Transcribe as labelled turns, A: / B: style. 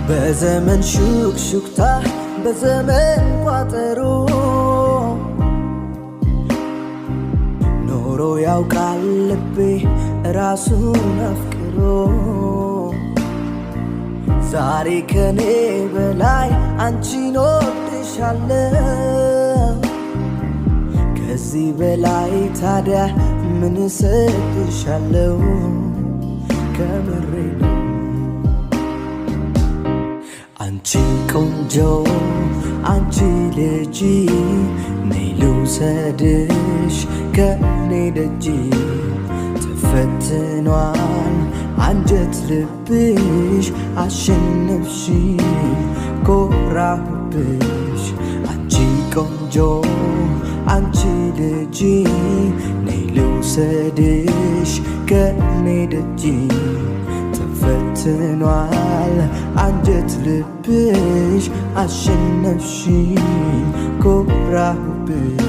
A: በዘመን ሹክሹክታ በዘመን ቋጠሮ ኖሮ ያውቃል ልቤ ራሱን አፍቅሮ ዛሬ ከኔ በላይ አንቺን ወድሻለሁ ከዚህ በላይ ታዲያ ምን እሰጥሻለሁ ከምሬ ነው አንቺ ቆንጆ አንቺ ልጅ ነይ ልውሰድሽ ከኔ ደጅ ተፈትኗል አንጀት ልብሽ አሸነፍሽ ኮራሁብሽ አንቺ ቆንጆ አንቺ ልጅ ነይ ልውሰድሽ ከኔ ደጅ ተፈትኗል አንጀት ልብሽ አሸነፍሽ ኮራሁብሽ